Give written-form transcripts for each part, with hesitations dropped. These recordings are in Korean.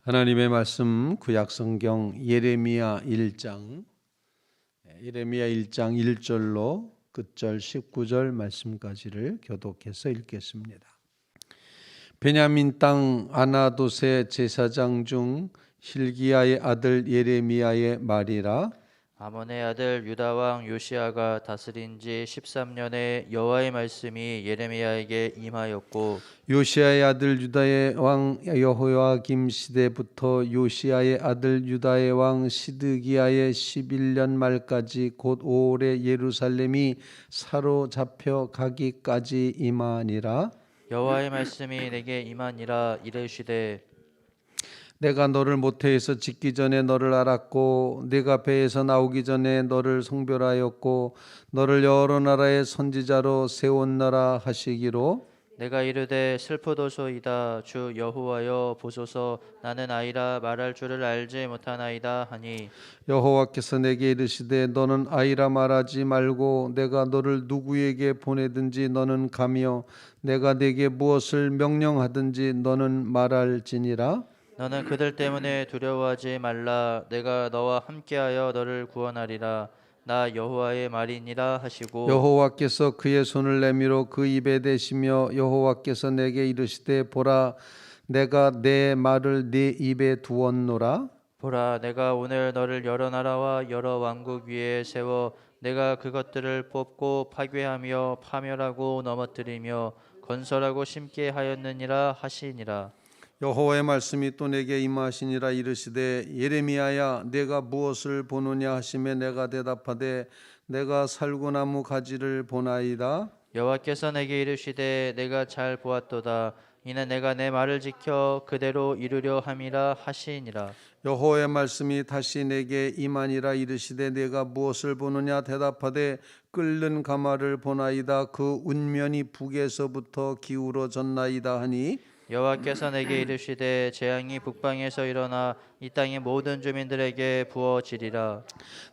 하나님의 말씀 구약성경 예레미야 1장 1절로 끝절 19절 말씀까지를 교독해서 읽겠습니다. 베냐민 땅 아나돗의 제사장 중 hil기야의 아들 예레미야의 말이라. 아몬의 아들 유다 왕 요시야가 다스린 지 13년에 여호와의 말씀이 예레미야에게 임하였고, 요시야의 아들 유다의 왕 여호야김 시대부터 요시야의 아들 유다의 왕 시드기야의 11년 말까지 곧 올해 예루살렘이 사로잡혀 가기까지 임하니라. 여호와의 말씀이 내게 임하니라. 이르시되, 내가 너를 모태에서 짓기 전에 너를 알았고 내가 배에서 나오기 전에 너를 성별하였고 너를 여러 나라의 선지자로 세웠노라 하시기로. 내가 이르되 슬프도소이다. 주 여호와여 보소서, 나는 아이라 말할 줄을 알지 못하나이다 하니, 여호와께서 내게 이르시되 너는 아이라 말하지 말고 내가 너를 누구에게 보내든지 너는 가며 내가 네게 무엇을 명령하든지 너는 말할지니라. 너는 그들 때문에 두려워하지 말라. 내가 너와 함께하여 너를 구원하리라. 나 여호와의 말이니라 하시고, 여호와께서 그의 손을 내밀어 그 입에 대시며 여호와께서 내게 이르시되 보라 내가 내 말을 네 입에 두었노라. 보라, 내가 오늘 너를 여러 나라와 여러 왕국 위에 세워 내가 그것들을 뽑고 파괴하며 파멸하고 넘어뜨리며 건설하고 심게 하였느니라 하시니라. 여호와의 말씀이 또 내게 임하시니라. 이르시되 예레미야야 내가 무엇을 보느냐 하시매 내가 대답하되 내가 살구나무 가지를 보나이다. 여호와께서 내게 이르시되 내가 잘 보았도다. 이는 내가 내 말을 지켜 그대로 이루려 함이라 하시니라. 여호와의 말씀이 다시 내게 임하니라. 이르시되 내가 무엇을 보느냐 대답하되 끓는 가마를 보나이다. 그 운면이 북에서부터 기울어졌나이다 하니, 여호와께서 내게 이르시되 재앙이 북방에서 일어나 이 땅의 모든 주민들에게 부어지리라.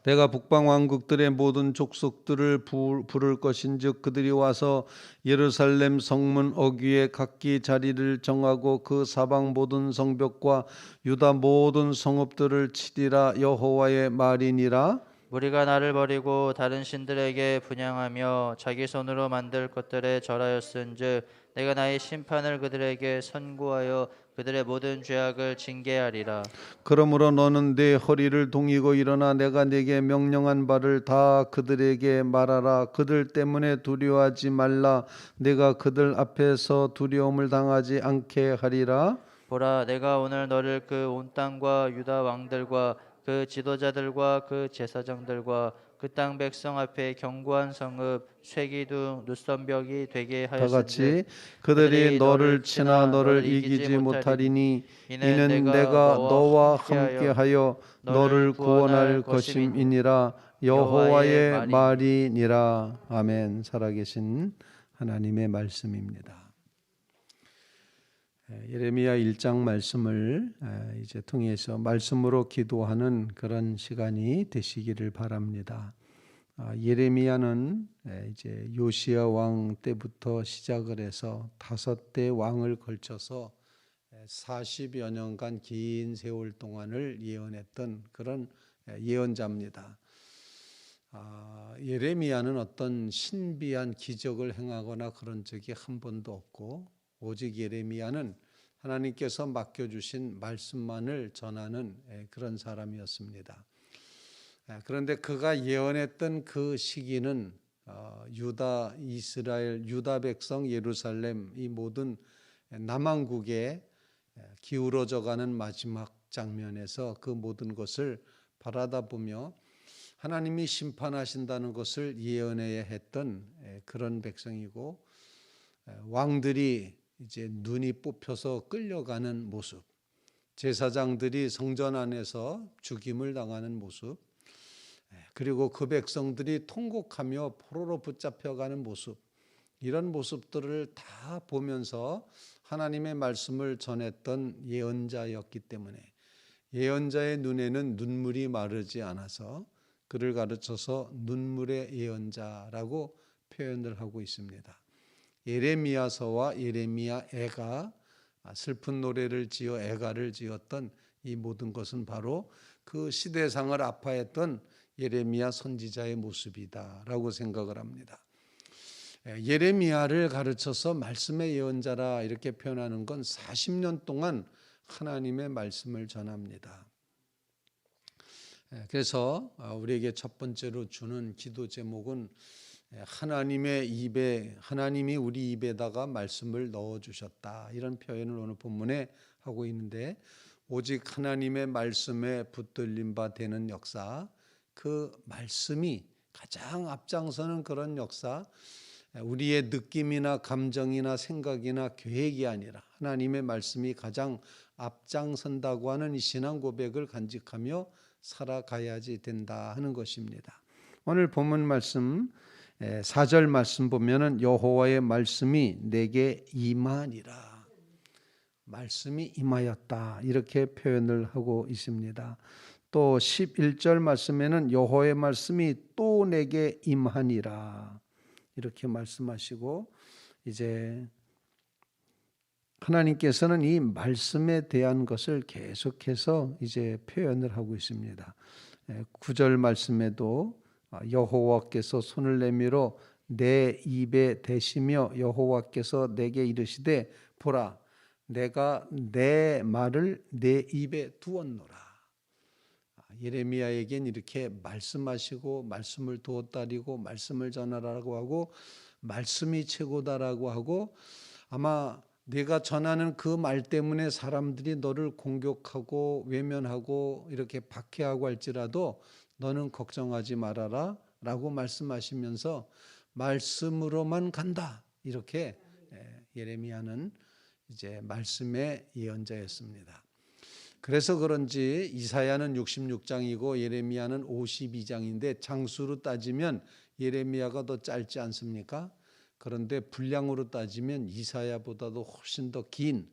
내가 북방 왕국들의 모든 족속들을 부를 것인즉 그들이 와서 예루살렘 성문 어귀에 각기 자리를 정하고 그 사방 모든 성벽과 유다 모든 성읍들을 치리라. 여호와의 말이니라. 무리가 나를 버리고 다른 신들에게 분향하며 자기 손으로 만들 것들에 절하였은즉 내가 나의 심판을 그들에게 선고하여 그들의 모든 죄악을 징계하리라. 그러므로 너는 내 허리를 동이고 일어나 내가 네게 명령한 바를 다 그들에게 말하라. 그들 때문에 두려워하지 말라. 내가 그들 앞에서 두려움을 당하지 않게 하리라. 보라, 내가 오늘 너를 그 온 땅과 유다 왕들과 그 지도자들과 그 제사장들과 그 땅 백성 앞에 견고한 성읍 쇠기둥 눈선벽이 되게 다 하였은즉 같이 그들이 너를 치나 너를 이기지 못하리니 이는 내가 너와 함께하여 너를 구원할 것임이니라. 여호와의 말이니라. 아멘. 살아계신 하나님의 말씀입니다. 예레미야 1장 말씀을 이제 통해서 말씀으로 기도하는 그런 시간이 되시기를 바랍니다. 예레미야는 이제 요시야 왕 때부터 시작을 해서 5대 왕을 걸쳐서 40여 년간 긴 세월 동안을 예언했던 그런 예언자입니다. 예레미야는 어떤 신비한 기적을 행하거나 그런 적이 한 번도 없고 오직 예레미야는 하나님께서 맡겨주신 말씀만을 전하는 그런 사람이었습니다. 그런데 그가 예언했던 그 시기는 유다, 이스라엘, 유다 백성, 예루살렘 이 모든 남왕국에 기울어져가는 마지막 장면에서 그 모든 것을 바라다 보며 하나님이 심판하신다는 것을 예언해야 했던 그런 백성이고, 왕들이 이제 눈이 뽑혀서 끌려가는 모습, 제사장들이 성전 안에서 죽임을 당하는 모습, 그리고 그 백성들이 통곡하며 포로로 붙잡혀가는 모습, 이런 모습들을 다 보면서 하나님의 말씀을 전했던 예언자였기 때문에 예언자의 눈에는 눈물이 마르지 않아서 그를 가르쳐서 눈물의 예언자라고 표현을 하고 있습니다. 예레미야서와 예레미야애가 슬픈 노래를 지어 애가를 지었던 이 모든 것은 바로 그 시대상을 아파했던 예레미야 선지자의 모습이다라고 생각을 합니다. 예레미야를 가르쳐서 말씀의 예언자라 이렇게 표현하는 건 40년 동안 하나님의 말씀을 전합니다. 그래서 우리에게 첫 번째로 주는 기도 제목은 하나님이 우리 입에다가 말씀을 넣어 주셨다, 이런 표현을 오늘 본문에 하고 있는데, 오직 하나님의 말씀에 붙들림 바 되는 역사, 그 말씀이 가장 앞장서는 그런 역사, 우리의 느낌이나 감정이나 생각이나 계획이 아니라 하나님의 말씀이 가장 앞장선다고 하는 이 신앙 고백을 간직하며 살아가야지 된다 하는 것입니다. 오늘 본문 말씀 4절 말씀 보면은 여호와의 말씀이 내게 임하니라, 말씀이 임하였다, 이렇게 표현을 하고 있습니다. 또 11절 말씀에는 여호와의 말씀이 또 내게 임하니라, 이렇게 말씀하시고, 이제 하나님께서는 이 말씀에 대한 것을 계속해서 이제 표현을 하고 있습니다. 9절 말씀에도 여호와께서 손을 내밀어 내 입에 대시며 여호와께서 내게 이르시되 보라, 내가 내 말을 내 입에 두었노라. 예레미야에겐 이렇게 말씀하시고 말씀을 두었다리고 말씀을 전하라고 하고 말씀이 최고다라고 하고, 아마 내가 전하는 그 말 때문에 사람들이 너를 공격하고 외면하고 이렇게 박해하고 할지라도 너는 걱정하지 말아라 라고 말씀하시면서 말씀으로만 간다, 이렇게 예레미야는 이제 말씀의 예언자였습니다. 그래서 그런지 이사야는 66장이고 예레미야는 52장인데 장수로 따지면 예레미야가 더 짧지 않습니까? 그런데 분량으로 따지면 이사야보다도 훨씬 더 긴,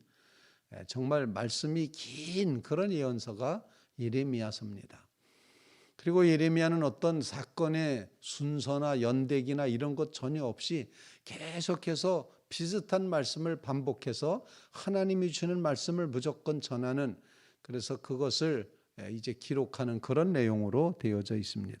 정말 말씀이 긴 그런 예언서가 예레미야서입니다. 그리고 예레미야는 어떤 사건의 순서나 연대기나 이런 것 전혀 없이 계속해서 비슷한 말씀을 반복해서 하나님이 주는 말씀을 무조건 전하는, 그래서 그것을 이제 기록하는 그런 내용으로 되어져 있습니다.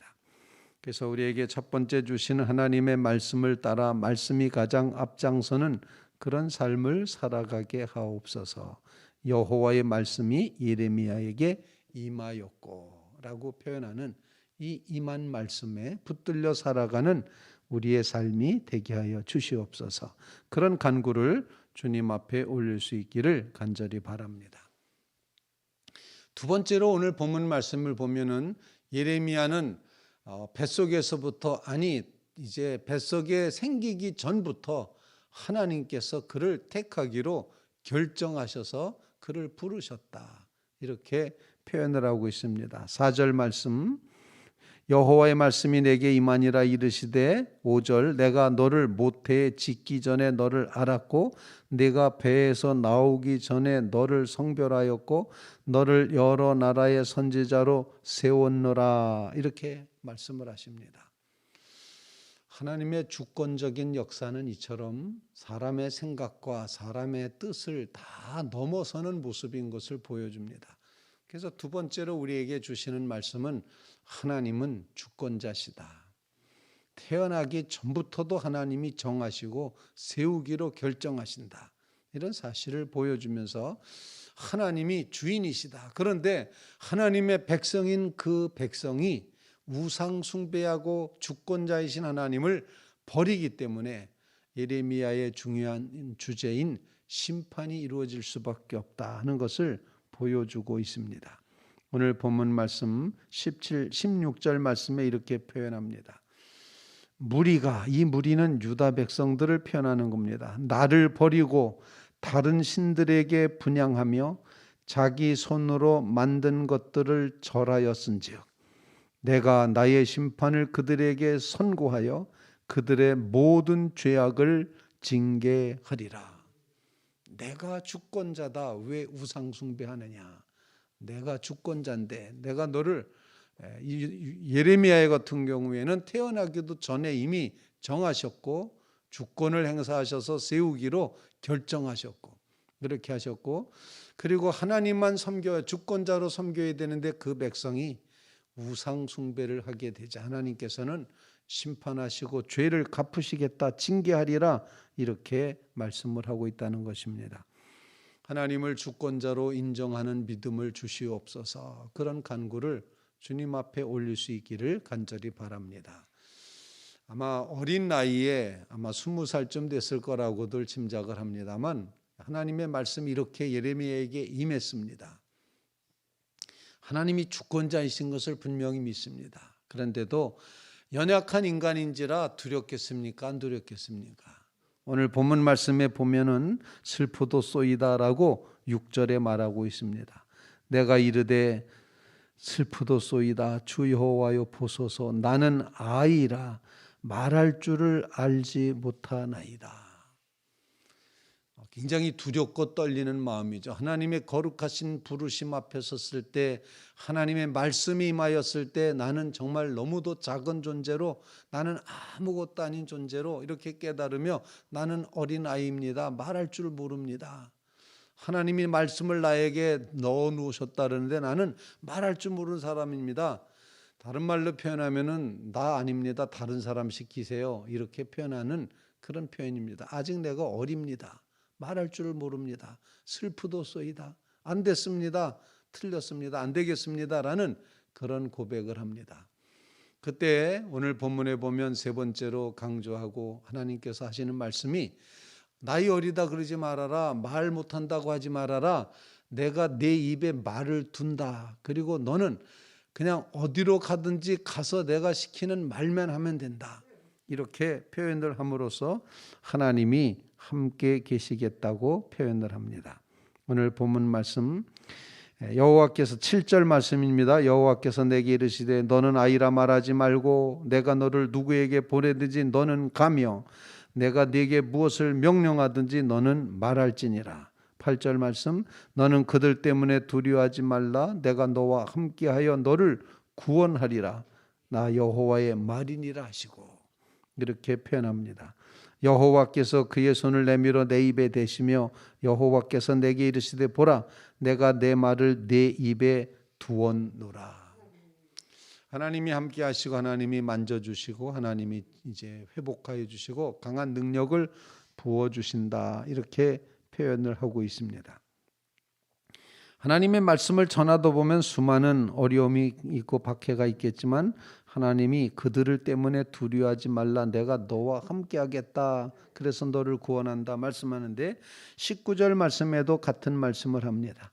그래서 우리에게 첫 번째 주시는 하나님의 말씀을 따라 말씀이 가장 앞장서는 그런 삶을 살아가게 하옵소서. 여호와의 말씀이 예레미야에게 임하였고 라고 표현하는 이 임한 말씀에 붙들려 살아가는 우리의 삶이 되게 하여 주시옵소서. 그런 간구를 주님 앞에 올릴 수 있기를 간절히 바랍니다. 두 번째로 오늘 본문 말씀을 보면은 예레미야는 뱃속에서부터, 아니 이제 뱃속에 생기기 전부터 하나님께서 그를 택하기로 결정하셔서 그를 부르셨다, 이렇게 표현을 하고 있습니다. 4절 말씀, 여호와의 말씀이 내게 임하니라 이르시되 5절 내가 너를 모태에 짓기 전에 너를 알았고 내가 배에서 나오기 전에 너를 성별하였고 너를 여러 나라의 선지자로 세웠노라, 이렇게 말씀을 하십니다. 하나님의 주권적인 역사는 이처럼 사람의 생각과 사람의 뜻을 다 넘어서는 모습인 것을 보여줍니다. 그래서 두 번째로 우리에게 주시는 말씀은 하나님은 주권자시다. 태어나기 전부터도 하나님이 정하시고 세우기로 결정하신다, 이런 사실을 보여주면서 하나님이 주인이시다. 그런데 하나님의 백성인 그 백성이 우상 숭배하고 주권자이신 하나님을 버리기 때문에 예레미야의 중요한 주제인 심판이 이루어질 수밖에 없다 하는 것을 보여주고 있습니다. 오늘 본문 말씀 16절 말씀에 이렇게 표현합니다. 이 무리는 유다 백성들을 표현하는 겁니다. 나를 버리고 다른 신들에게 분향하며 자기 손으로 만든 것들을 절하였은즉 내가 나의 심판을 그들에게 선고하여 그들의 모든 죄악을 징계하리라. 내가 주권자다, 왜 우상 숭배하느냐? 내가 주권자인데, 내가 너를, 예레미야 같은 경우에는 태어나기도 전에 이미 정하셨고 주권을 행사하셔서 세우기로 결정하셨고, 그렇게 하셨고, 그리고 하나님만 주권자로 섬겨야 되는데 그 백성이 우상 숭배를 하게 되자 하나님께서는 심판하시고 죄를 갚으시겠다, 징계하리라, 이렇게 말씀을 하고 있다는 것입니다. 하나님을 주권자로 인정하는 믿음을 주시옵소서. 그런 간구를 주님 앞에 올릴 수 있기를 간절히 바랍니다. 아마 어린 나이에 아마 20살쯤 됐을 거라고들 짐작을 합니다만, 하나님의 말씀이 이렇게 예레미야에게 임했습니다. 하나님이 주권자이신 것을 분명히 믿습니다. 그런데도 연약한 인간인지라 두렵겠습니까? 안 두렵겠습니까? 오늘 본문 말씀에 보면은 슬프도소이다라고 6절에 말하고 있습니다. 내가 이르되 슬프도소이다, 주 여호와여 보소서, 나는 아이라 말할 줄을 알지 못하나이다. 굉장히 두렵고 떨리는 마음이죠. 하나님의 거룩하신 부르심 앞에 섰을 때, 하나님의 말씀이 임하였을 때 나는 정말 너무도 작은 존재로, 나는 아무것도 아닌 존재로 이렇게 깨달으며 나는 어린아이입니다. 말할 줄 모릅니다. 하나님이 말씀을 나에게 넣어 놓으셨다는데 나는 말할 줄 모르는 사람입니다. 다른 말로 표현하면은 나 아닙니다, 다른 사람 시키세요, 이렇게 표현하는 그런 표현입니다. 아직 내가 어립니다. 말할 줄을 모릅니다. 슬프도소이다. 안 됐습니다. 틀렸습니다. 안 되겠습니다. 라는 그런 고백을 합니다. 그때 오늘 본문에 보면 세 번째로 강조하고 하나님께서 하시는 말씀이, 나이 어리다 그러지 말아라. 말 못한다고 하지 말아라. 내가 내 입에 말을 둔다. 그리고 너는 그냥 어디로 가든지 가서 내가 시키는 말만 하면 된다. 이렇게 표현을 함으로써 하나님이 함께 계시겠다고 표현을 합니다. 오늘 본문 말씀 여호와께서 7절 말씀입니다. 여호와께서 내게 이르시되 너는 아이라 말하지 말고 내가 너를 누구에게 보내든지 너는 가며 내가 네게 무엇을 명령하든지 너는 말할지니라. 8절 말씀, 너는 그들 때문에 두려워하지 말라. 내가 너와 함께하여 너를 구원하리라. 나 여호와의 말이니라 하시고, 이렇게 표현합니다. 여호와께서 그의 손을 내밀어 내 입에 대시며 여호와께서 내게 이르시되 보라, 내가 내 말을 내 입에 두었노라. 하나님이 함께 하시고 하나님이 만져주시고 하나님이 이제 회복하여 주시고 강한 능력을 부어주신다, 이렇게 표현을 하고 있습니다. 하나님의 말씀을 전하다 보면 수많은 어려움이 있고 박해가 있겠지만 하나님이 그들을 때문에 두려워하지 말라, 내가 너와 함께 하겠다, 그래서 너를 구원한다 말씀하는데 19절 말씀에도 같은 말씀을 합니다.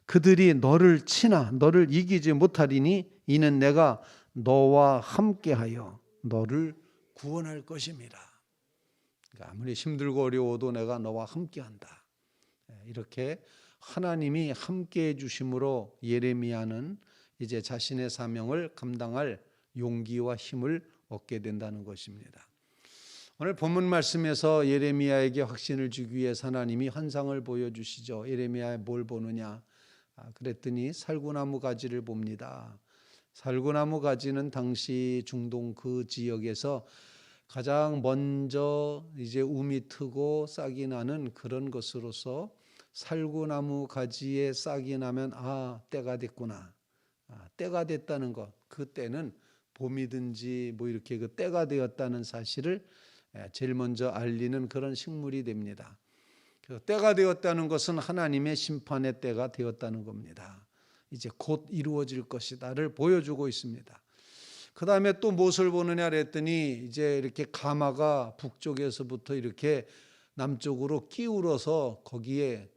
그들이 너를 치나 너를 이기지 못하리니 이는 내가 너와 함께하여 너를 구원할 것임이라. 그러니까 아무리 힘들고 어려워도 내가 너와 함께한다. 이렇게 하나님이 함께해 주심으로 예레미야는 이제 자신의 사명을 감당할 용기와 힘을 얻게 된다는 것입니다. 오늘 본문 말씀에서 예레미야에게 확신을 주기 위해서 하나님이 환상을 보여주시죠. 예레미야에 뭘 보느냐? 그랬더니 살구나무 가지를 봅니다. 살구나무 가지는 당시 중동 그 지역에서 가장 먼저 이제 움이 트고 싹이 나는 그런 것으로서 살구나무 가지에 싹이 나면 때가 됐구나. 때가 됐다는 것. 그 때는 봄이든지 뭐 이렇게 그 때가 되었다는 사실을 제일 먼저 알리는 그런 식물이 됩니다. 때가 되었다는 것은 하나님의 심판의 때가 되었다는 겁니다. 이제 곧 이루어질 것이다를 보여주고 있습니다. 그 다음에 또 무엇을 보느냐 그랬더니 이제 이렇게 가마가 북쪽에서부터 이렇게 남쪽으로 기울어서 거기에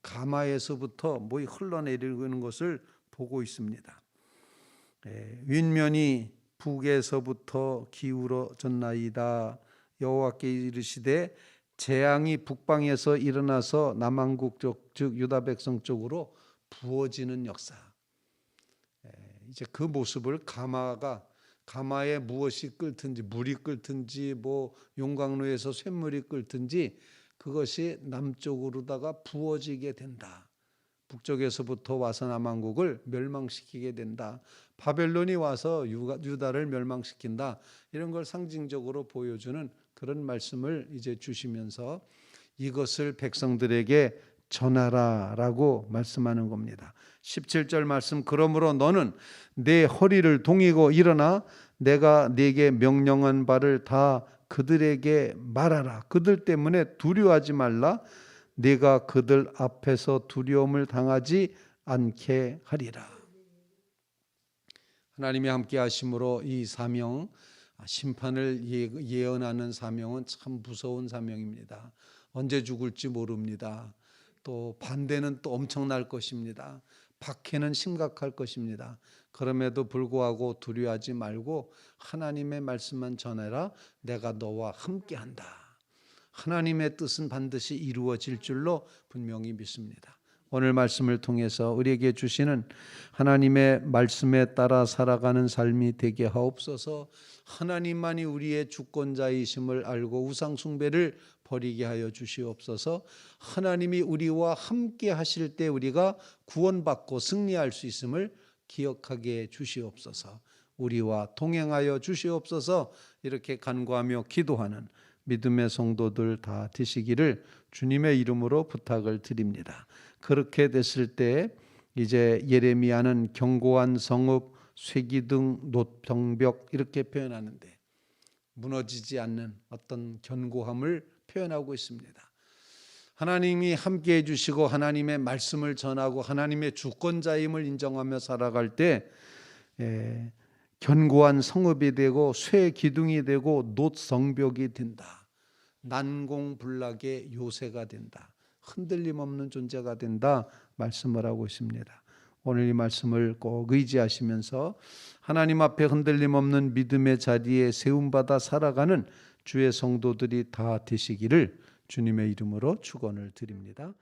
가마에서부터 뭐 흘러내리는 것을 보고 있습니다. 윗면이 북에서부터 기울어졌나이다. 여호와께 이르시되 재앙이 북방에서 일어나서 남한국 쪽, 즉 유다 백성 쪽으로 부어지는 역사. 이제 그 모습을 가마에 무엇이 끓든지 물이 끓든지 뭐 용광로에서 쇳물이 끓든지 그것이 남쪽으로다가 부어지게 된다. 북쪽에서부터 와서 남한국을 멸망시키게 된다. 바벨론이 와서 유다를 멸망시킨다. 이런 걸 상징적으로 보여주는 그런 말씀을 이제 주시면서 이것을 백성들에게 전하라라고 말씀하는 겁니다. 17절 말씀, 그러므로 너는 내 허리를 동이고 일어나 내가 네게 명령한 바를 다 그들에게 말하라. 그들 때문에 두려워하지 말라. 네가 그들 앞에서 두려움을 당하지 않게 하리라. 하나님이 함께 하심으로 이 사명, 심판을 예언하는 사명은 참 무서운 사명입니다. 언제 죽을지 모릅니다. 또 반대는 또 엄청날 것입니다. 박해는 심각할 것입니다. 그럼에도 불구하고 두려워하지 말고 하나님의 말씀만 전해라. 내가 너와 함께한다. 하나님의 뜻은 반드시 이루어질 줄로 분명히 믿습니다. 오늘 말씀을 통해서 우리에게 주시는 하나님의 말씀에 따라 살아가는 삶이 되게 하옵소서. 하나님만이 우리의 주권자이심을 알고 우상 숭배를 버리게 하여 주시옵소서. 하나님이 우리와 함께 하실 때 우리가 구원받고 승리할 수 있음을 기억하게 주시옵소서. 우리와 동행하여 주시옵소서. 이렇게 간구하며 기도하는 믿음의 성도들 다 되시기를 주님의 이름으로 부탁을 드립니다. 그렇게 됐을 때 이제 예레미야는 견고한 성읍, 쇠기둥, 놋병벽 이렇게 표현하는데 무너지지 않는 어떤 견고함을 표현하고 있습니다. 하나님이 함께해 주시고 하나님의 말씀을 전하고 하나님의 주권자임을 인정하며 살아갈 때 견고한 성읍이 되고 쇠기둥이 되고 놋성벽이 된다. 난공불락의 요새가 된다. 흔들림 없는 존재가 된다 말씀을 하고 있습니다. 오늘 이 말씀을 꼭 의지하시면서 하나님 앞에 흔들림 없는 믿음의 자리에 세움받아 살아가는 주의 성도들이 다 되시기를 주님의 이름으로 축원을 드립니다.